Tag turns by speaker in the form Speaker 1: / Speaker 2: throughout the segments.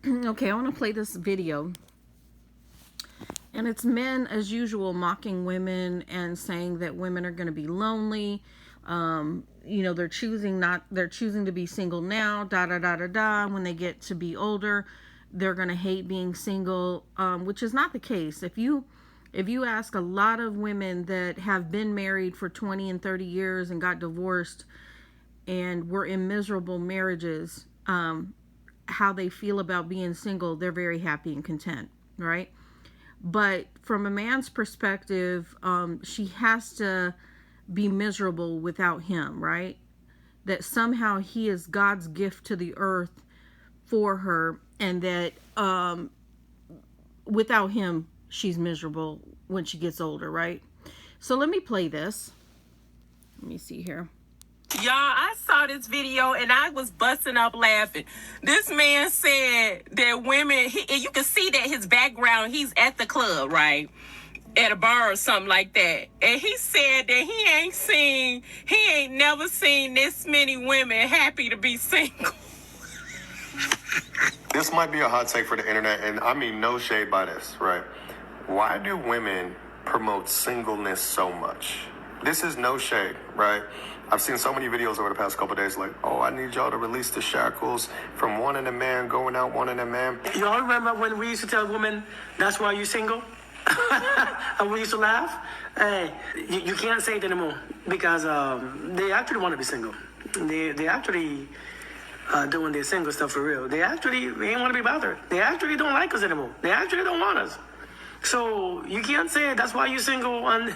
Speaker 1: Okay, I want to play this video. And it's men, as usual, mocking women and saying that women are going to be lonely. They're choosing to be single now, da da da da da. When they get to be older, they're going to hate being single, which is not the case. If you ask a lot of women that have been married for 20 and 30 years and got divorced and were in miserable marriages, how they feel about being single, they're very happy and content, right? But from a man's perspective, she has to be miserable without him, right? That somehow he is God's gift to the earth for her, and that without him, she's miserable when she gets older, right? So let me play this. Let me see here.
Speaker 2: Y'all, I saw this video and I was busting up laughing. This man said that women, you can see that his background, he's at the club, right? At a bar or something like that. And he said that he ain't never seen this many women happy to be single.
Speaker 3: This might be a hot take for the internet, and I mean no shade by this, right? Why do women promote singleness so much? This is no shade, right? I've seen so many videos over the past couple of days like, oh, I need y'all to release the shackles from wanting a man, going out wanting a man.
Speaker 4: Y'all remember when we used to tell women, that's why you're single? And we used to laugh? Hey, you can't say it anymore because they actually want to be single. They actually doing their single stuff for real. They ain't want to be bothered. They actually don't like us anymore. They actually don't want us. So you can't say that's why you're single, and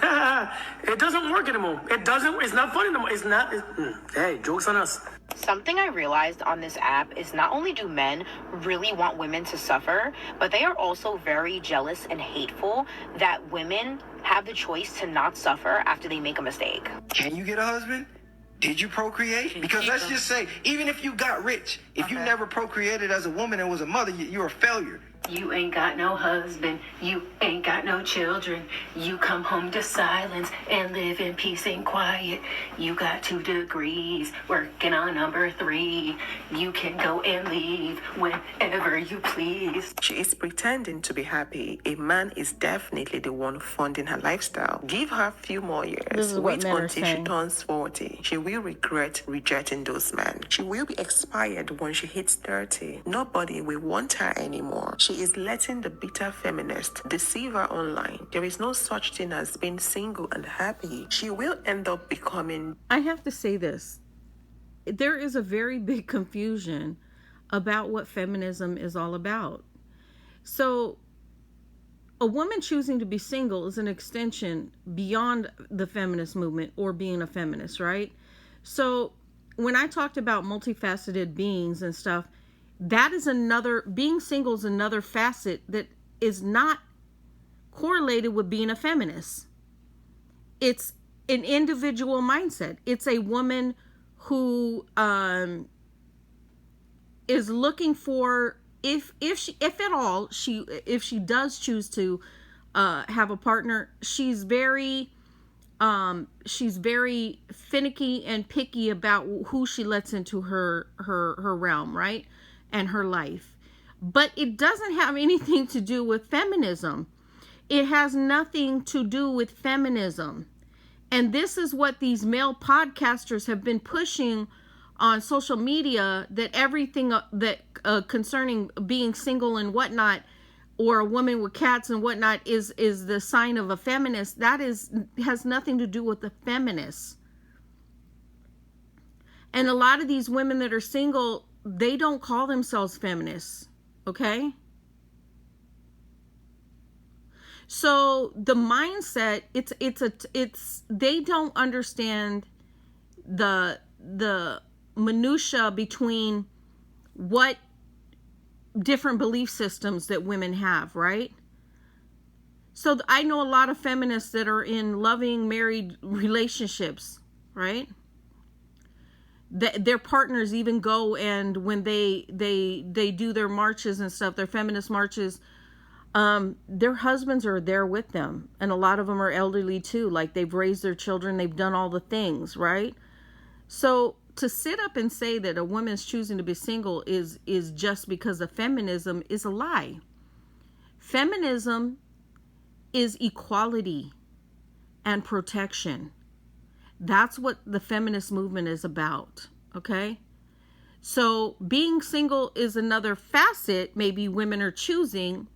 Speaker 4: it doesn't work anymore. It's not funny anymore. Hey, joke's on us.
Speaker 5: Something I realized on this app is not only do men really want women to suffer, but they are also very jealous and hateful that women have the choice to not suffer after they make a mistake.
Speaker 6: Can you get a husband? Did you procreate? Because let's just say, even if you got rich, if you never procreated as a woman and was a mother, you're a failure.
Speaker 7: You ain't got no husband, you ain't got no children. You come home to silence and live in peace and quiet. You got 2 degrees, working on number 3. You can go and leave whenever you please.
Speaker 8: She is pretending to be happy. A man is definitely the one funding her lifestyle. Give her a few more years. Wait until she turns 40. She will regret rejecting those men. She will be expired when she hits 30. Nobody will want her anymore. She is letting the bitter feminist deceive her online. There is no such thing as being single and happy. She will end up becoming...
Speaker 1: I have to say this. There is a very big confusion about what feminism is all about. So, a woman choosing to be single is an extension beyond the feminist movement or being a feminist, right? So, when I talked about multifaceted beings and stuff, that is being single is another facet that is not correlated with being a feminist. It's an individual mindset. It's a woman who is looking for, if she does choose to have a partner, she's very finicky and picky about who she lets into her realm, right? And her life. But it doesn't have anything to do with feminism. It has nothing to do with feminism. And this is what these male podcasters have been pushing on social media, that everything that concerning being single and whatnot, or a woman with cats and whatnot, is the sign of a feminist. That has nothing to do with the feminists. And a lot of these women that are single, they don't call themselves feminists, okay? So the mindset, they don't understand the minutia between what different belief systems that women have, right? So I know a lot of feminists that are in loving married relationships, right? Their partners even go, and when they do their marches and stuff, their feminist marches, their husbands are there with them, and a lot of them are elderly too. Like, they've raised their children, they've done all the things, right? So to sit up and say that a woman's choosing to be single is just because of feminism is a lie. Feminism is equality and protection. That's what the feminist movement is about, okay? So being single is another facet maybe women are choosing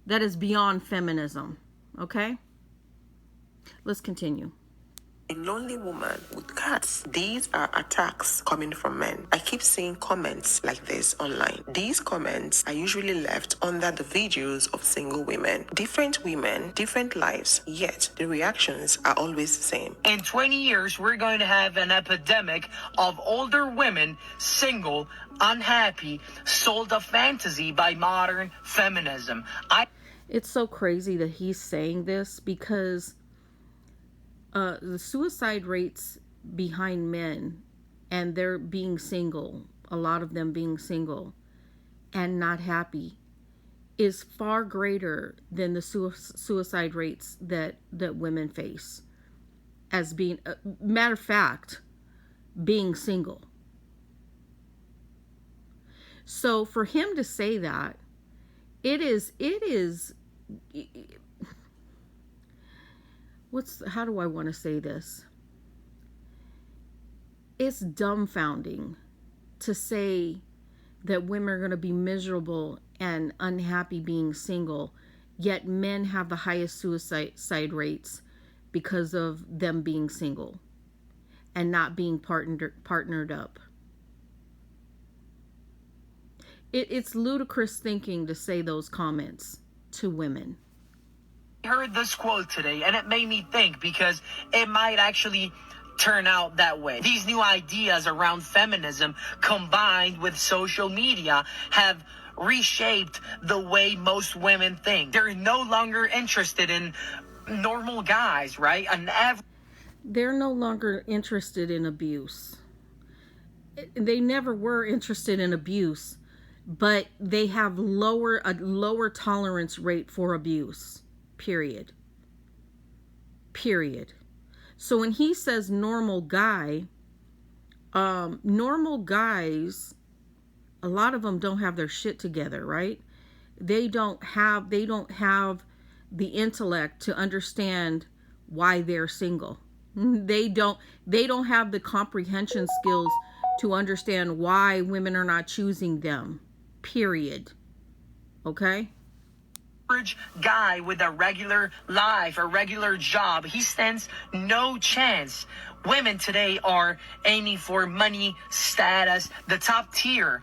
Speaker 1: that is beyond feminism, okay? Let's continue.
Speaker 8: A lonely woman with cats. These are attacks coming from men. I keep seeing comments like this online. These comments are usually left under the videos of single women. Different women, different lives, yet the reactions are always the same.
Speaker 9: In 20 years, we're going to have an epidemic of older women, single, unhappy, sold a fantasy by modern feminism.
Speaker 1: It's so crazy that he's saying this because the suicide rates behind men and they're being single, a lot of them being single and not happy, is far greater than the suicide rates that women face as being, matter of fact, being single. So for him to say that, it is how do I want to say this? It's dumbfounding to say that women are going to be miserable and unhappy being single, yet men have the highest suicide rates because of them being single and not being partnered up. It's ludicrous thinking to say those comments to women.
Speaker 9: I heard this quote today and it made me think because it might actually turn out that way. These new ideas around feminism combined with social media have reshaped the way most women think. They're no longer interested in normal guys, right?
Speaker 1: They're no longer interested in abuse. They never were interested in abuse, but they have a lower tolerance rate for abuse. Period. So when he says normal guy, normal guys, a lot of them don't have their shit together, right? They don't have the intellect to understand why they're single. They don't have the comprehension skills to understand why women are not choosing them. Period. Okay?
Speaker 9: Average guy with a regular life, a regular job, he stands no chance. Women today are aiming for money, status, the top tier.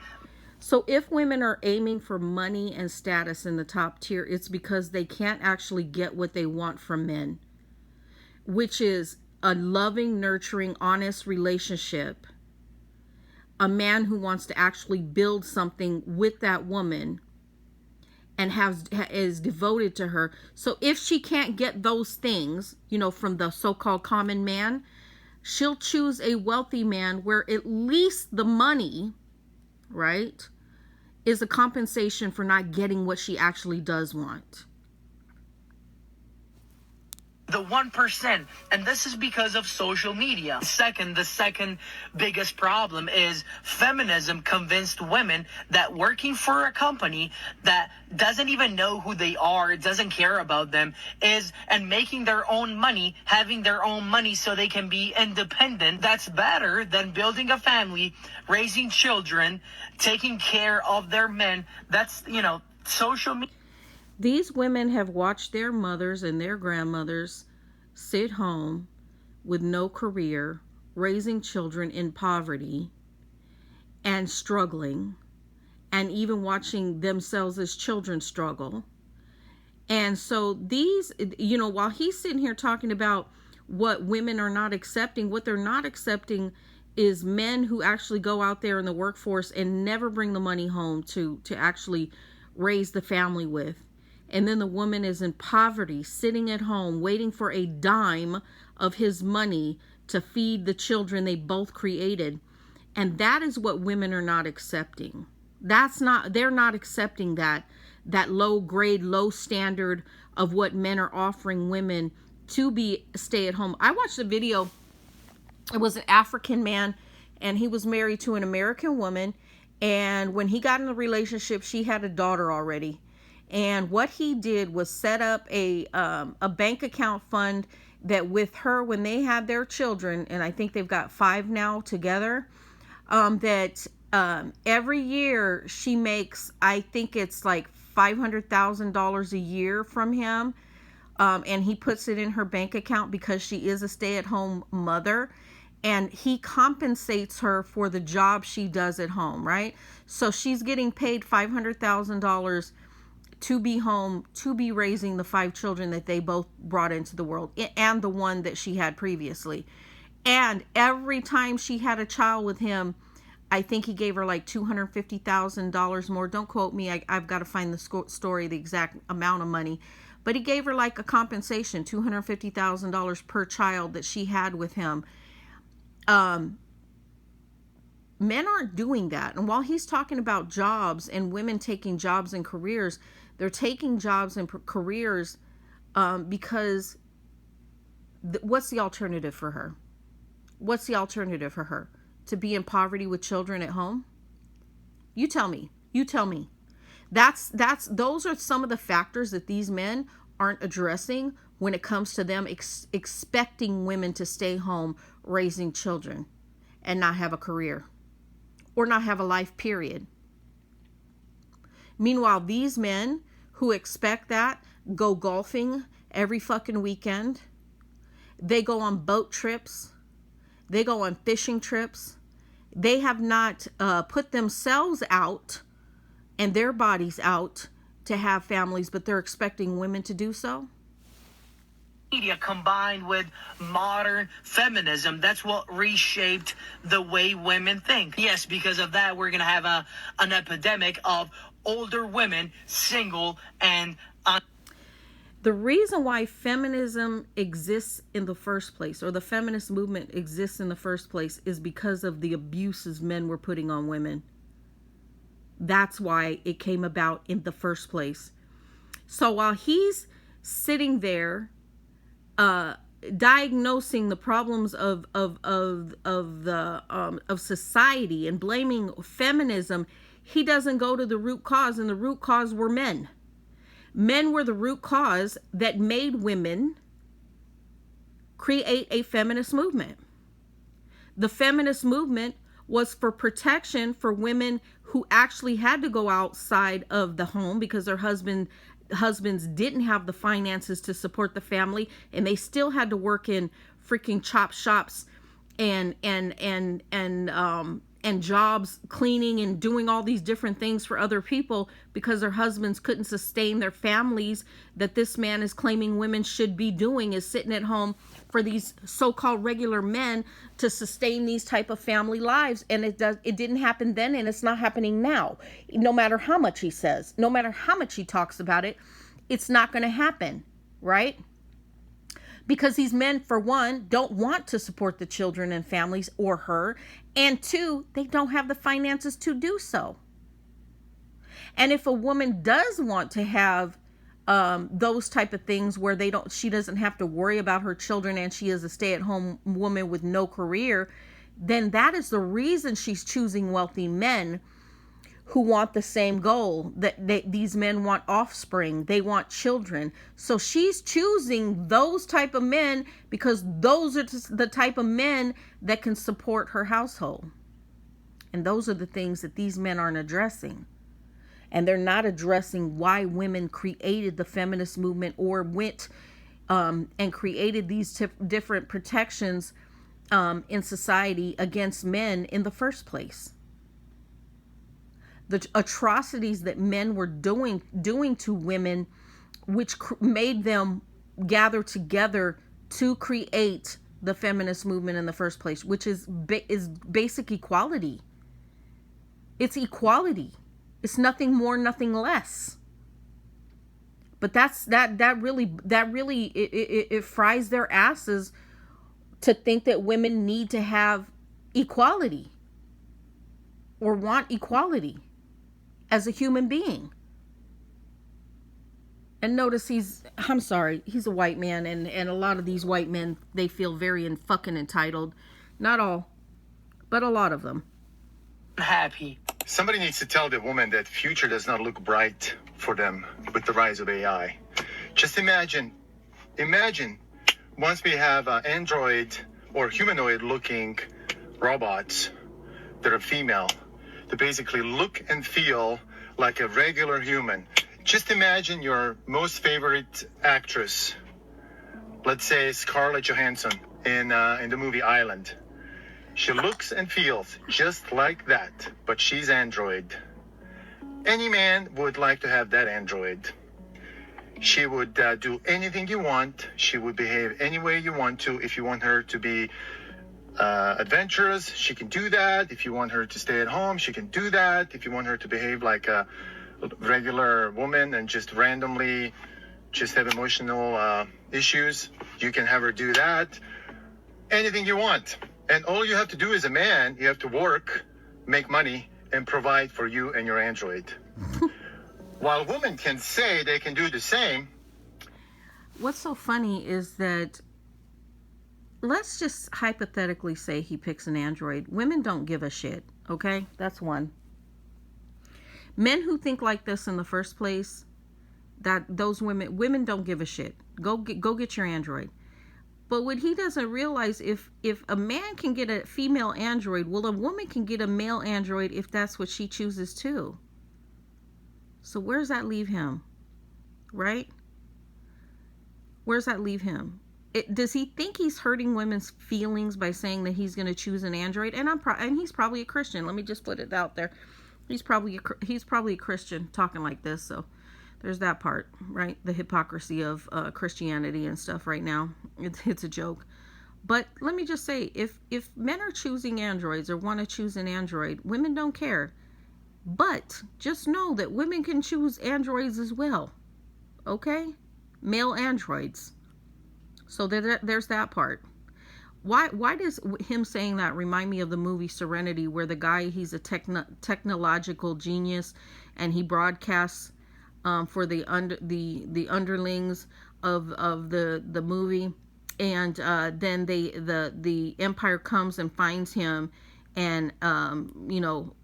Speaker 1: So if women are aiming for money and status in the top tier, it's because they can't actually get what they want from men, which is a loving, nurturing, honest relationship. A man who wants to actually build something with that woman and is devoted to her. So if she can't get those things, from the so-called common man, she'll choose a wealthy man where at least the money, right, is a compensation for not getting what she actually does want.
Speaker 9: The 1%, and this is because of social media. The second biggest problem is feminism convinced women that working for a company that doesn't even know who they are, doesn't care about them, and making their own money, having their own money so they can be independent, that's better than building a family, raising children, taking care of their men. That's, social media.
Speaker 1: These women have watched their mothers and their grandmothers sit home with no career, raising children in poverty and struggling, and even watching themselves as children struggle. And so these, while he's sitting here talking about what women are not accepting, what they're not accepting is men who actually go out there in the workforce and never bring the money home to actually raise the family with. And then the woman is in poverty, sitting at home, waiting for a dime of his money to feed the children they both created. And that is what women are not accepting. They're not accepting that low grade, low standard of what men are offering women to be stay at home. I watched a video. It was an African man, and he was married to an American woman. And when he got in a relationship, she had a daughter already. And what he did was set up a bank account fund that with her, when they had their children, and I think they've got 5 now together, that every year she makes, I think it's like $500,000 a year from him. And he puts it in her bank account because she is a stay-at-home mother. And he compensates her for the job she does at home, right? So she's getting paid $500,000 to be home, to be raising the 5 children that they both brought into the world, and the one that she had previously. And every time she had a child with him, I think he gave her like $250,000 more. Don't quote me. I've got to find the story, the exact amount of money. But he gave her like a compensation, $250,000 per child that she had with him. Men aren't doing that. And while he's talking about jobs and women taking jobs and careers, they're taking jobs and careers because what's the alternative for her? What's the alternative for her? To be in poverty with children at home? You tell me. You tell me. Those are some of the factors that these men aren't addressing when it comes to them expecting women to stay home raising children and not have a career or not have a life, period. Meanwhile, these men who expect that go golfing every fucking weekend. They go on boat trips. They go on fishing trips. They have not put themselves out and their bodies out to have families, but they're expecting women to do so.
Speaker 9: Media combined with modern feminism, that's what reshaped the way women think. Yes, because of that, we're going to have an epidemic of older women, single and
Speaker 1: the reason why feminism exists in the first place, or the feminist movement exists in the first place, is because of the abuses men were putting on women. That's why it came about in the first place. So while he's sitting there diagnosing the problems of society and blaming feminism, he doesn't go to the root cause, and the root cause were men. Men were the root cause that made women create a feminist movement. The feminist movement was for protection for women who actually had to go outside of the home because their husbands didn't have the finances to support the family, and they still had to work in freaking chop shops and jobs, cleaning and doing all these different things for other people because their husbands couldn't sustain their families. That this man is claiming women should be doing is sitting at home for these so-called regular men to sustain these type of family lives. And it didn't happen then, and it's not happening now. No matter how much he says, no matter how much he talks about it, it's not going to happen, right? Because these men, for one, don't want to support the children and families or her. And 2, they don't have the finances to do so. And if a woman does want to have those type of things where she doesn't have to worry about her children and she is a stay-at-home woman with no career, then that is the reason she's choosing wealthy men who want the same goal. That these men want offspring, they want children. So she's choosing those type of men because those are the type of men that can support her household. And those are the things that these men aren't addressing. And they're not addressing why women created the feminist movement or went and created these different protections in society against men in the first place. The atrocities that men were doing to women, which made them gather together to create the feminist movement in the first place, which is basic equality. It's equality. It's nothing more, nothing less. But that really it fries their asses to think that women need to have equality or want equality as a human being. And notice he's a white man, and a lot of these white men, they feel very fucking entitled. Not all, but a lot of them.
Speaker 9: Happy.
Speaker 10: Somebody needs to tell the woman that future does not look bright for them with the rise of AI. Just imagine once we have android or humanoid looking robots that are female, that basically look and feel like a regular human. Just imagine your most favorite actress, let's say Scarlett Johansson in the movie Island. She looks and feels just like that, but she's android. Any man would like to have that android. She would do anything you want. She would behave any way you want to. If you want her to be adventurous, she can do that. If you want her to stay at home, she can do that. If you want her to behave like a regular woman and just randomly just have emotional issues, you can have her do that. Anything you want. And all you have to do as a man, you have to work, make money, and provide for you and your android. While women can say they can do the same.
Speaker 1: What's so funny is that, let's just hypothetically say he picks an android. Women don't give a shit, okay? That's one. Men who think like this in the first place, that those women don't give a shit. Go get your android. But what he doesn't realize, if a man can get a female android, well, a woman can get a male android if that's what she chooses too. So where does that leave him? Right? Where does that leave him? Does he think he's hurting women's feelings by saying that he's going to choose an android? And he's probably a Christian. Let me just put it out there. He's probably a Christian talking like this. So there's that part, right? The hypocrisy of Christianity and stuff right now. It's a joke. But let me just say, if men are choosing androids or want to choose an android, women don't care. But just know that women can choose androids as well. Okay? Male androids. So there's that part. Why does him saying that remind me of the movie Serenity, where the guy, he's a technological genius, and he broadcasts for the underlings of the movie, and then the Empire comes and finds him and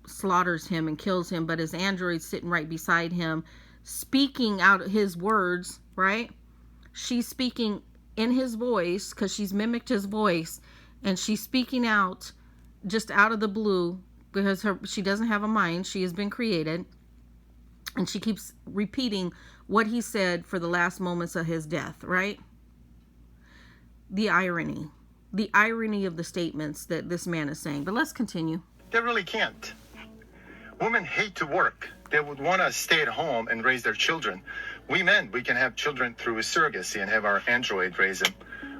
Speaker 1: slaughters him and kills him, but his android's sitting right beside him, speaking out his words, right? She's speaking in his voice because she's mimicked his voice, and she's speaking out just out of the blue because she doesn't have a mind. She has been created, and she keeps repeating what he said for the last moments of his death, right? The irony of the statements that this man is saying. But let's continue.
Speaker 10: They really can't. Women hate to work. They would want to stay at home and raise their children. We men, we can have children through a surrogacy and have our android raise them.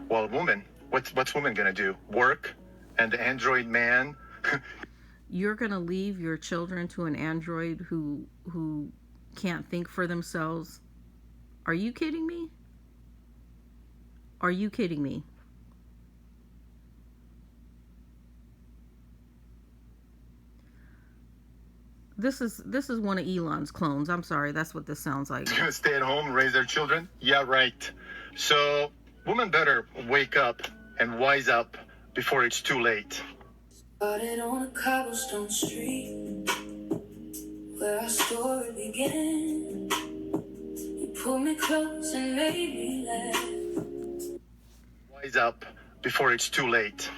Speaker 10: While women, what's women going to do? Work? And the android man?
Speaker 1: You're going to leave your children to an android who can't think for themselves? Are you kidding me? Are you kidding me? This is one of Elon's clones. I'm sorry, that's what this sounds like.
Speaker 10: Gonna stay at home, raise their children? Yeah, right. So women better wake up and wise up before it's too late.
Speaker 11: Started on a cobblestone street where our story began. You pulled me close and made me laugh.
Speaker 10: Wise up before it's too late.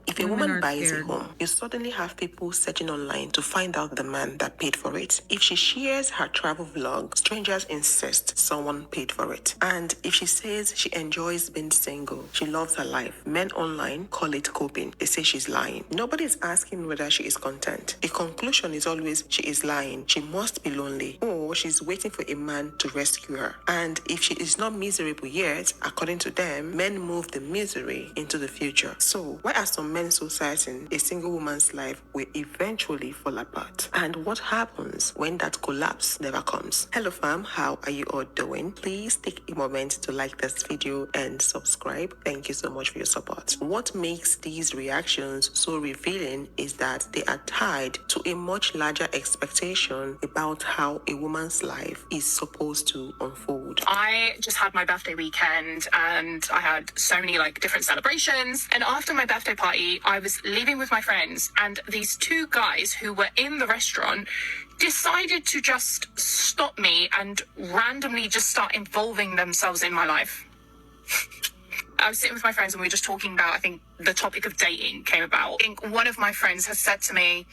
Speaker 8: If a woman buys a home, you suddenly have people searching online to find out the man that paid for it. If she shares her travel vlog, strangers insist someone paid for it. And if she says she enjoys being single, she loves her life, men online call it coping. They say she's lying. Nobody is asking whether she is content. The conclusion is always she is lying. She must be lonely, or she's waiting for a man to rescue her. And if she is not miserable yet, according to them, men move the misery into the future. So why are some men so certain a single woman's life will eventually fall apart? And what happens when that collapse never comes? Hello fam, how are you all doing? Please take a moment to like this video and subscribe. Thank you so much for your support. What makes these reactions so revealing is that they are tied to a much larger expectation about how a woman's life is supposed to unfold.
Speaker 12: old. I just had my birthday weekend and I had so many like different celebrations. And after my birthday party, I was leaving with my friends, and these two guys who were in the restaurant decided to just stop me and randomly just start involving themselves in my life. I was sitting with my friends and we were just talking about, I think the topic of dating came about. I think one of my friends has said to me,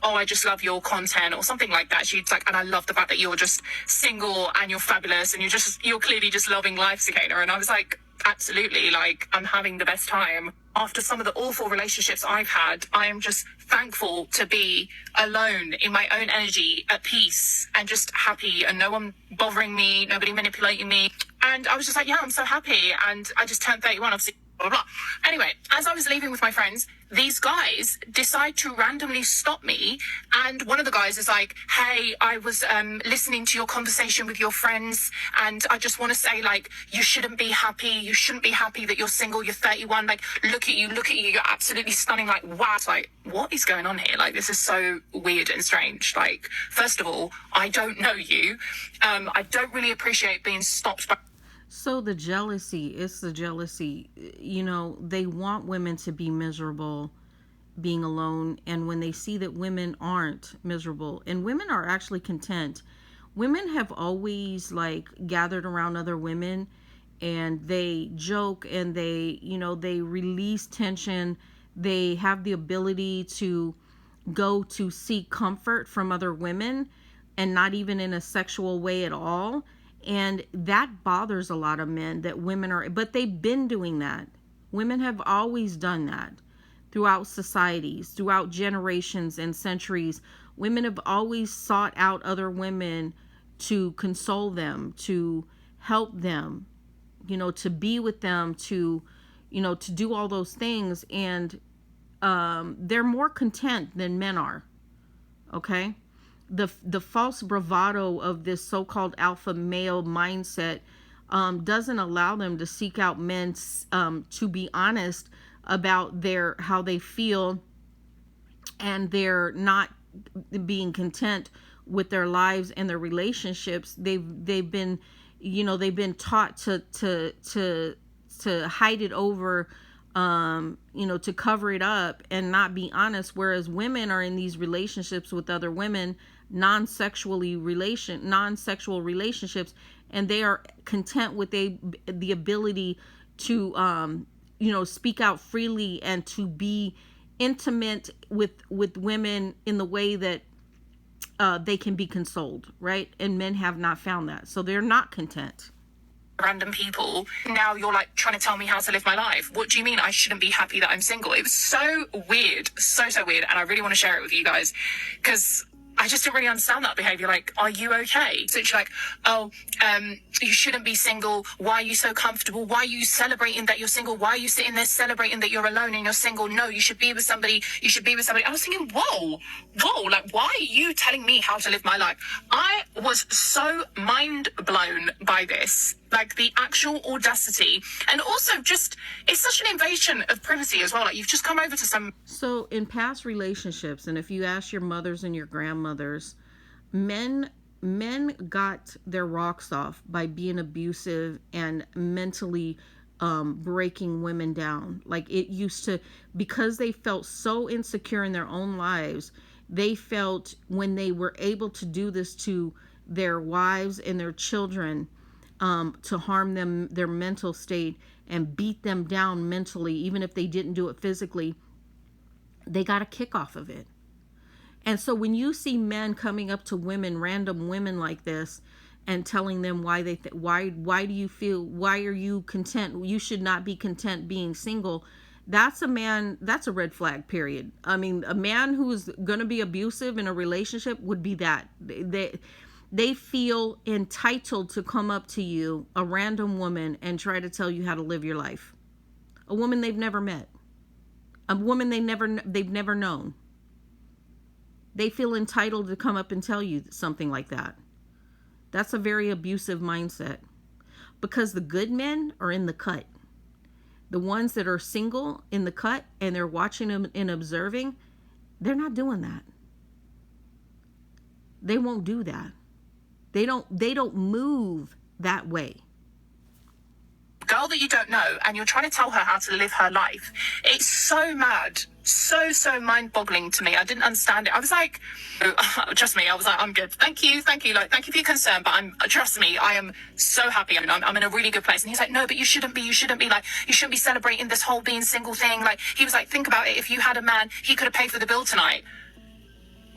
Speaker 12: oh, I just love your content or something like that. She's like, and I love the fact that you're just single and you're fabulous and you're clearly just loving life, Cicada. And I was like, absolutely, like I'm having the best time. After some of the awful relationships I've had, I am just thankful to be alone in my own energy, at peace and just happy, and no one bothering me, nobody manipulating me. And I was just like, yeah, I'm so happy. And I just turned 31, obviously, blah, blah, blah. Anyway, as I was leaving with my friends, these guys decide to randomly stop me. And one of the guys is like, hey, I was listening to your conversation with your friends. And I just want to say, like, you shouldn't be happy. You shouldn't be happy that you're single. You're 31. Like, look at you. You're absolutely stunning. Like, wow. It's like, what is going on here? Like, this is so weird and strange. Like, first of all, I don't know you. I don't really appreciate being stopped by...
Speaker 1: So the jealousy, it's the jealousy. You know, they want women to be miserable being alone. And when they see that women aren't miserable, and women are actually content, women have always like gathered around other women and they joke and they, you know, they release tension. They have the ability to go to seek comfort from other women, and not even in a sexual way at all. And that bothers a lot of men, that women are, but they've been doing that. Women have always done that throughout societies, throughout generations and centuries. Women have always sought out other women to console them, to help them, you know, to be with them, to, you know, to do all those things. And they're more content than men are. Okay? The false bravado of this so-called alpha male mindset doesn't allow them to seek out men to be honest about how they feel, and they're not being content with their lives and their relationships. They've been, you know, they've been taught to hide it over, you know, to cover it up and not be honest. Whereas women are in these relationships with other women, non-sexual relationships, and they are content with the ability to, you know, speak out freely and to be intimate with women in the way that they can be consoled, right? And men have not found that, so they're not content.
Speaker 12: Random people. Now you're like trying to tell me how to live my life. What do you mean I shouldn't be happy that I'm single? It was so weird, so weird, and I really want to share it with you guys because I just didn't really understand that behavior. Like, are you okay? So it's like, oh, you shouldn't be single. Why are you so comfortable? Why are you celebrating that you're single? Why are you sitting there celebrating that you're alone and you're single? No, you should be with somebody. You should be with somebody. I was thinking, whoa, like, why are you telling me how to live my life? I was so mind blown by this. Like, the actual audacity, and also just, it's such an invasion of privacy as well. Like, you've just come over to some...
Speaker 1: So in past relationships, and if you ask your mothers and your grandmothers, men got their rocks off by being abusive and mentally breaking women down. Like, it used to, because they felt so insecure in their own lives, they felt when they were able to do this to their wives and their children, to harm them, their mental state, and beat them down mentally, even if they didn't do it physically, they got a kick off of it. And so when you see men coming up to women, random women like this, and telling them why why do you feel, why are you content, you should not be content being single, that's a red flag, period. I mean, a man who is going to be abusive in a relationship would be that. They feel entitled to come up to you, a random woman, and try to tell you how to live your life. A woman they've never met. A woman they've never known. They feel entitled to come up and tell you something like that. That's a very abusive mindset. Because the good men are in the cut. The ones that are single in the cut and they're watching them and observing, they're not doing that. They won't do that. They don't move that way.
Speaker 12: Girl that you don't know, and you're trying to tell her how to live her life. It's so mad. So mind-boggling to me. I didn't understand it. I was like, trust me, I was like, I'm good. Thank you. Like, thank you for your concern, but trust me, I am so happy. I'm in a really good place. And he's like, no, but you shouldn't be like, you shouldn't be celebrating this whole being single thing. Like, he was like, think about it. If you had a man, he could have paid for the bill tonight.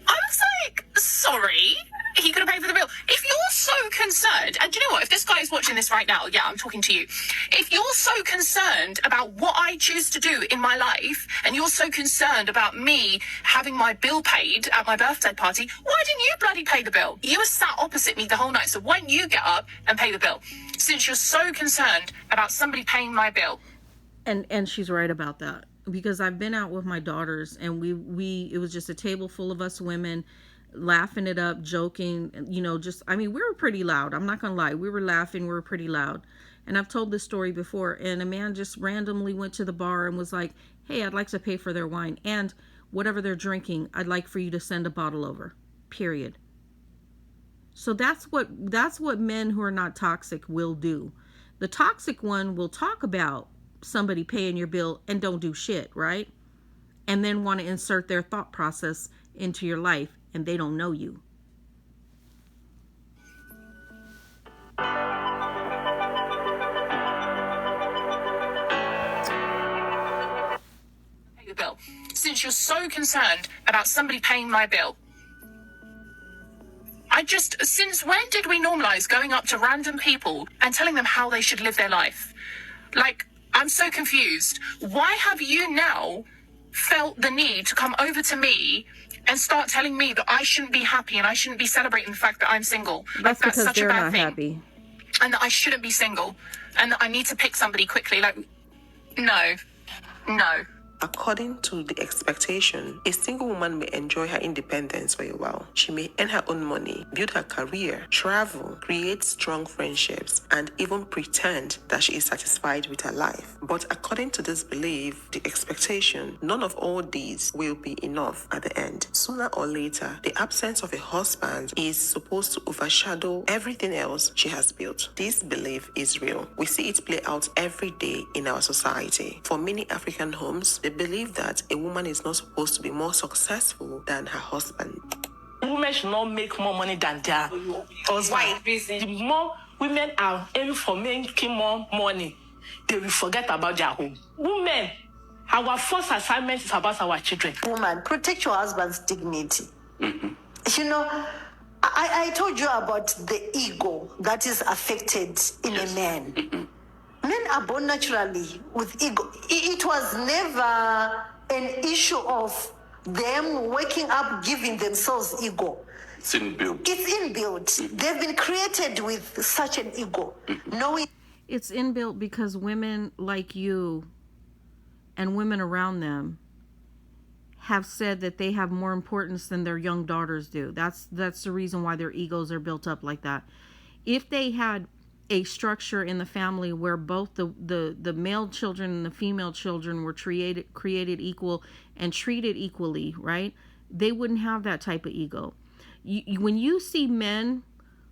Speaker 12: I was like, sorry, he could have paid for the bill. If you're so concerned, and do you know what? If this guy is watching this right now, yeah, I'm talking to you. If you're so concerned about what I choose to do in my life, and you're so concerned about me having my bill paid at my birthday party, why didn't you bloody pay the bill? You were sat opposite me the whole night, so why don't you get up and pay the bill? Since you're so concerned about somebody paying my bill.
Speaker 1: And she's right about that. Because I've been out with my daughters, and it was just a table full of us women laughing it up, joking, we were pretty loud. I'm not gonna lie, we were laughing, we were pretty loud. And I've told this story before, and a man just randomly went to the bar and was like, hey, I'd like to pay for their wine, and whatever they're drinking, I'd like for you to send a bottle over, period. So that's what men who are not toxic will do. The toxic one will talk about somebody paying your bill and don't do shit, right? And then want to insert their thought process into your life, and they don't know you.
Speaker 12: Pay the bill. Since you're so concerned about somebody paying my bill, since when did we normalize going up to random people and telling them how they should live their life? Like, I'm so confused. Why have you now felt the need to come over to me and start telling me that I shouldn't be happy and I shouldn't be celebrating the fact that I'm single?
Speaker 1: That's
Speaker 12: because
Speaker 1: such
Speaker 12: they're
Speaker 1: a bad
Speaker 12: not
Speaker 1: thing.
Speaker 12: Happy. And that I shouldn't be single. And that I need to pick somebody quickly. Like, no.
Speaker 8: According to the expectation, a single woman may enjoy her independence for a while. She may earn her own money, build her career, travel, create strong friendships, and even pretend that she is satisfied with her life. But according to this belief, the expectation, none of all these will be enough at the end. Sooner or later, the absence of a husband is supposed to overshadow everything else she has built. This belief is real. We see it play out every day in our society. For many African homes, they believe that a woman is not supposed to be more successful than her husband.
Speaker 13: Women should not make more money than their husband. Why? The more women are aiming for making more money, they will forget about their home. Women, our first assignment is about our children.
Speaker 14: Woman, protect your husband's dignity. I told you about the ego that is affected in a man. Men are born naturally with ego. It was never an issue of them waking up giving themselves ego.
Speaker 15: It's inbuilt.
Speaker 14: It's inbuilt. They've been created with such an ego.
Speaker 1: It's inbuilt because women like you and women around them have said that they have more importance than their young daughters do. That's the reason why their egos are built up like that. If they had a structure in the family where both the male children and the female children were created equal and treated equally, right? They wouldn't have that type of ego. When you see men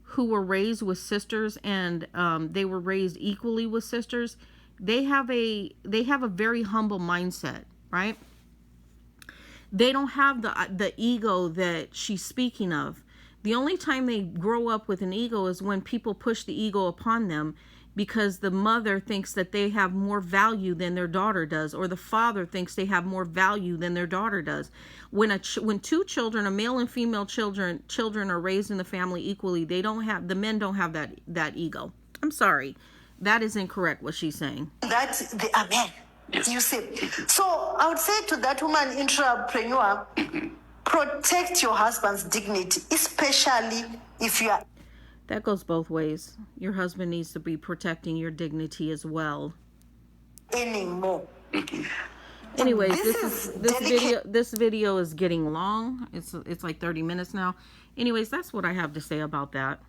Speaker 1: who were raised with sisters and they were raised equally with sisters, they have a very humble mindset, right? They don't have the ego that she's speaking of. The only time they grow up with an ego is when people push the ego upon them because the mother thinks that they have more value than their daughter does, or the father thinks they have more value than their daughter does. When two children, a male and female children are raised in the family equally, the men don't have that ego. I'm sorry. That is incorrect what she's saying.
Speaker 14: That they are men. Yes. You see. So I would say to that woman entrepreneur, protect your husband's dignity, especially if you are.
Speaker 1: That goes both ways. Your husband needs to be protecting your dignity as well.
Speaker 14: Anymore.
Speaker 1: Anyways, this video is getting long. It's like 30 minutes now. Anyways, that's what I have to say about that.